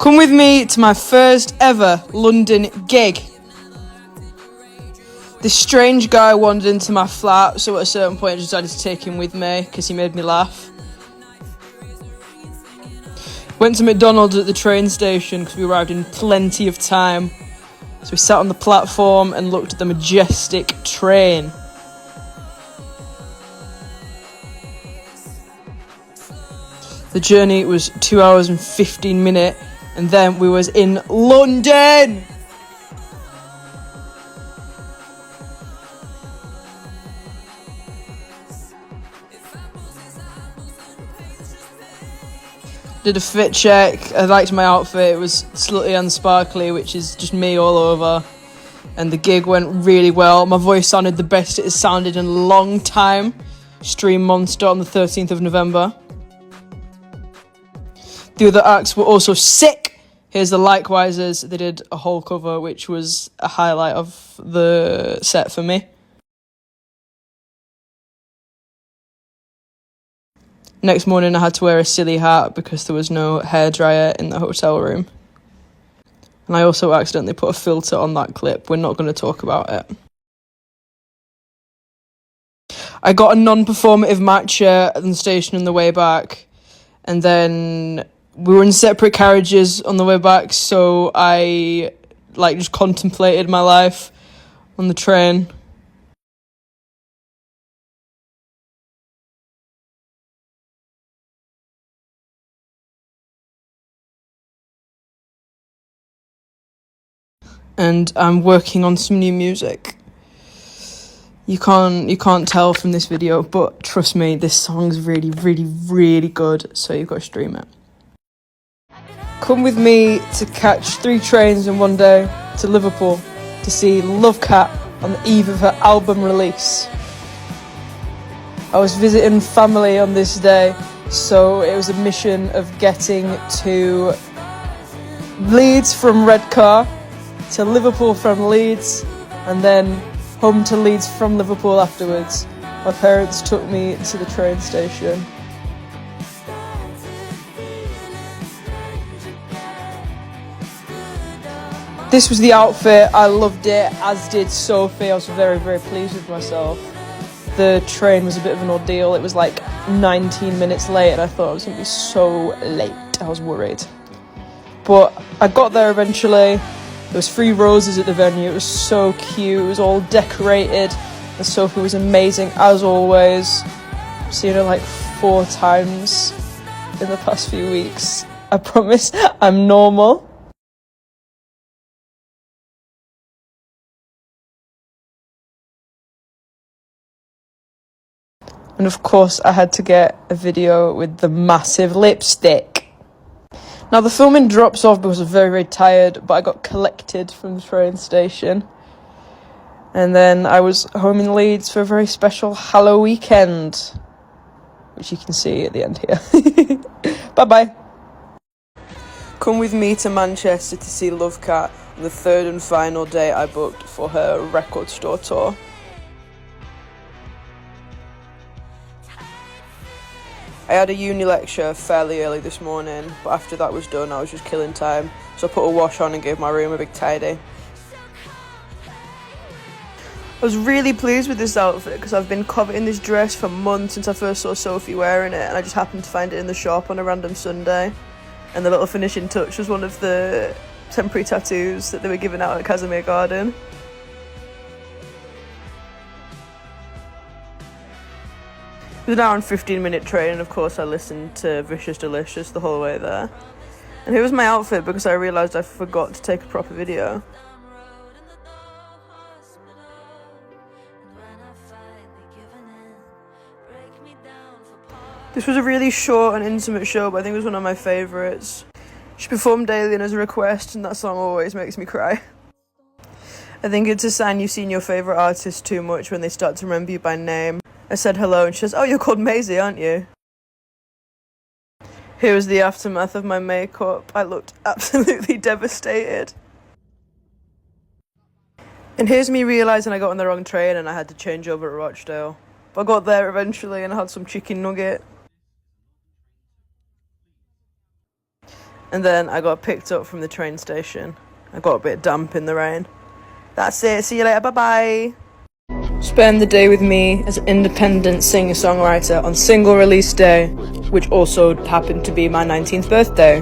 Come with me to my first ever London gig. This strange guy wandered into my flat, so at a certain point I decided to take him with me because he made me laugh. Went to McDonald's at the train station because we arrived in plenty of time. So we sat on the platform and looked at the majestic train. The journey was 2 hours and 15 minutes, and then we was in London! Did a fit check. I liked my outfit. It was slutty and sparkly, which is just me all over. And the gig went really well. My voice sounded the best it has sounded in a long time. Stream Monster on the 13th of November. The other acts were also sick. Here's the Likewisers. They did a whole cover, which was a highlight of the set for me. Next morning I had to wear a silly hat because there was no hairdryer in the hotel room. And I also accidentally put a filter on that clip. We're not going to talk about it. I got a non-performative matcha at the station on the way back. And then we were in separate carriages on the way back, so I just contemplated my life on the train. And I'm working on some new music. You can't tell from this video, but trust me, this song's really, really, really good, so you've got to stream it. Come with me to catch 3 trains in one day to Liverpool to see Love Cat on the eve of her album release. I was visiting family on this day, so it was a mission of getting to Leeds from Redcar, to Liverpool from Leeds, and then home to Leeds from Liverpool afterwards. My parents took me to the train station. This was the outfit. I loved it, as did Sophie. I was very, very pleased with myself. The train was a bit of an ordeal. It was like 19 minutes late and I thought I was going to be so late. I was worried. But I got there eventually. There was 3 roses at the venue. It was so cute. It was all decorated. And Sophie was amazing, as always. I've seen her like 4 times in the past few weeks. I promise I'm normal. And of course, I had to get a video with the massive lipstick. Now, the filming drops off because I was very, very tired, but I got collected from the train station. And then I was home in Leeds for a very special Halloween weekend, which you can see at the end here. Bye-bye. Come with me to Manchester to see Love Cat on the 3rd and final day I booked for her record store tour. I had a uni lecture fairly early this morning, but after that was done, I was just killing time. So I put a wash on and gave my room a big tidy. I was really pleased with this outfit because I've been coveting this dress for months since I first saw Sophie wearing it, and I just happened to find it in the shop on a random Sunday. And the little finishing touch was one of the temporary tattoos that they were giving out at Casimir Garden. It was an hour and 15-minute train, and of course I listened to Vicious Delicious the whole way there. And here was my outfit because I realised I forgot to take a proper video. This was a really short and intimate show, but I think it was one of my favourites. She performed Alien as a request, and that song always makes me cry. I think it's a sign you've seen your favourite artist too much when they start to remember you by name. I said hello and she says, "Oh, you're called Maisie, aren't you?" Here was the aftermath of my makeup. I looked absolutely devastated. And here's me realising I got on the wrong train and I had to change over at Rochdale. But I got there eventually and I had some chicken nugget. And then I got picked up from the train station. I got a bit damp in the rain. That's it. See you later. Bye-bye. Spend the day with me as an independent singer-songwriter on single release day, which also happened to be my 19th birthday.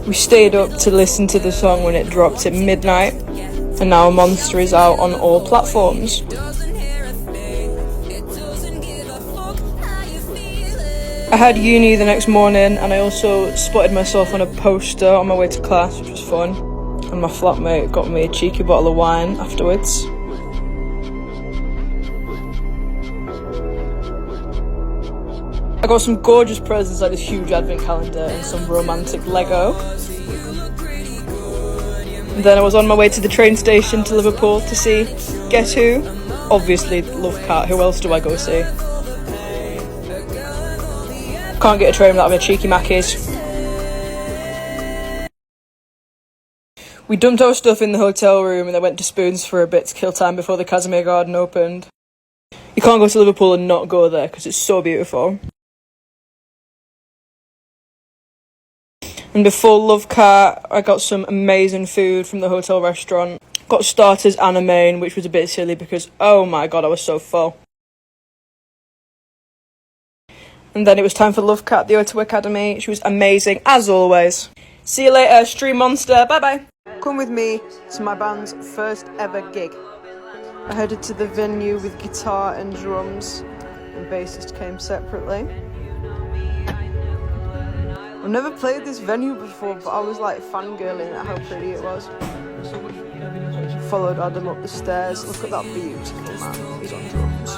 We stayed up to listen to the song when it dropped at midnight, and now Monster is out on all platforms. I had uni the next morning, and I also spotted myself on a poster on my way to class, which was fun. And my flatmate got me a cheeky bottle of wine afterwards. I got some gorgeous presents like this huge advent calendar and some romantic Lego. And then I was on my way to the train station to Liverpool to see, guess who? Obviously Love Cat. Who else do I go see? Can't get a train without my cheeky Mackies. We dumped our stuff in the hotel room and then went to Spoons for a bit to kill time before the Casimir Garden opened. You can't go to Liverpool and not go there because it's so beautiful. And before Love Cat, I got some amazing food from the hotel restaurant. Got starters and a main, which was a bit silly because, oh my god, I was so full. And then it was time for Love Cat, the O2 Academy. She was amazing, as always. See you later, Stream Monster. Bye-bye. Come with me to my band's first ever gig. I headed to the venue with guitar and drums, and bassist came separately. I've never played this venue before, but I was like fangirling at how pretty it was. Followed Adam up the stairs. Look at that beautiful man. He's on drums.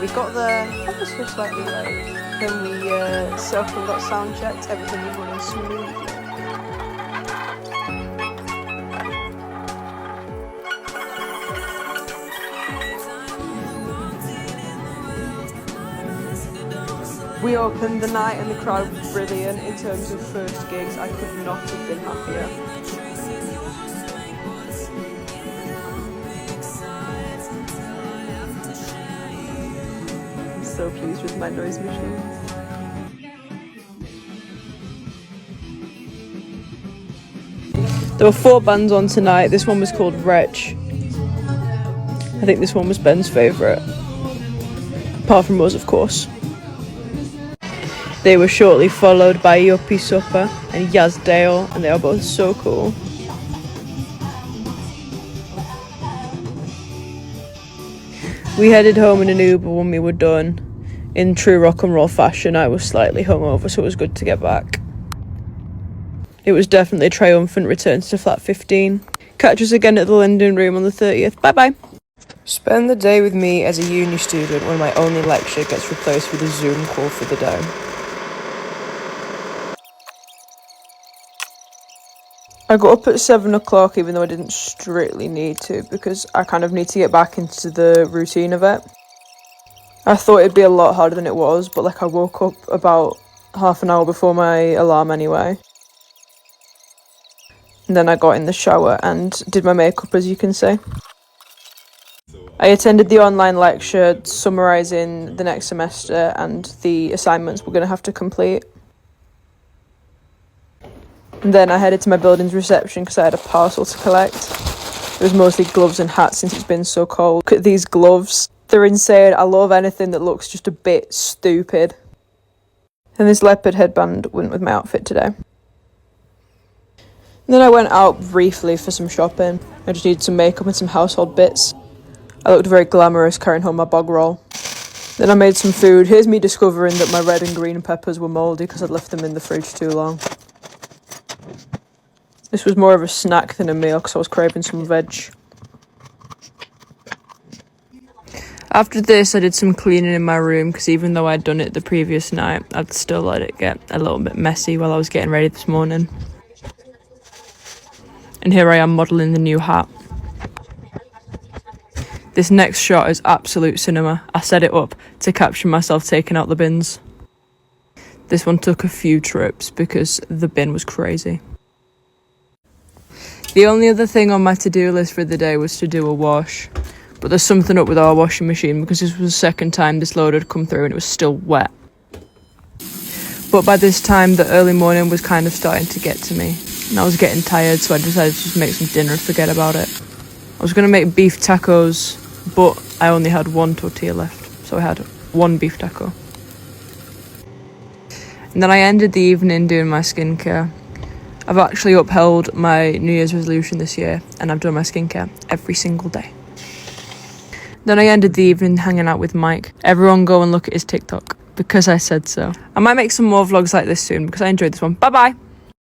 We got there ever so slightly late. Then we set up and got sound checked. Everything was running smoothly. We opened the night and the crowd was brilliant. In terms of first gigs, I could not have been happier. I'm so pleased with my noise machine. There were 4 bands on tonight. This one was called Wretch. I think this one was Ben's favourite. Apart from us, of course. They were shortly followed by Yuppie Supper and Yazdale, and they are both so cool. We headed home in an Uber when we were done. In true rock and roll fashion, I was slightly hungover, so it was good to get back. It was definitely a triumphant return to flat 15. Catch us again at the London Room on the 30th. Bye bye. Spend the day with me as a uni student when my only lecture gets replaced with a Zoom call for the day. I got up at 7 o'clock even though I didn't strictly need to because I kind of need to get back into the routine of it. I thought it'd be a lot harder than it was, but like I woke up about half an hour before my alarm anyway. And then I got in the shower and did my makeup, as you can see. I attended the online lecture summarising the next semester and the assignments we're going to have to complete. And then I headed to my building's reception because I had a parcel to collect. It was mostly gloves and hats since it's been so cold. Look at these gloves. They're insane. I love anything that looks just a bit stupid. And this leopard headband went with my outfit today. And then I went out briefly for some shopping. I just needed some makeup and some household bits. I looked very glamorous carrying home my bog roll. Then I made some food. Here's me discovering that my red and green peppers were mouldy because I'd left them in the fridge too long. This was more of a snack than a meal because I was craving some veg. After this, I did some cleaning in my room because even though I'd done it the previous night, I'd still let it get a little bit messy while I was getting ready this morning. And here I am modelling the new hat. This next shot is absolute cinema. I set it up to capture myself taking out the bins. This one took a few trips because the bin was crazy. The only other thing on my to-do list for the day was to do a wash. But there's something up with our washing machine because this was the second time this load had come through and it was still wet. But by this time, the early morning was kind of starting to get to me. And I was getting tired, so I decided to just make some dinner and forget about it. I was going to make beef tacos, but I only had one tortilla left. So I had one beef taco. And then I ended the evening doing my skincare. I've actually upheld my New Year's resolution this year, and I've done my skincare every single day. Then I ended the evening hanging out with Mike. Everyone go and look at his TikTok, because I said so. I might make some more vlogs like this soon, because I enjoyed this one. Bye-bye!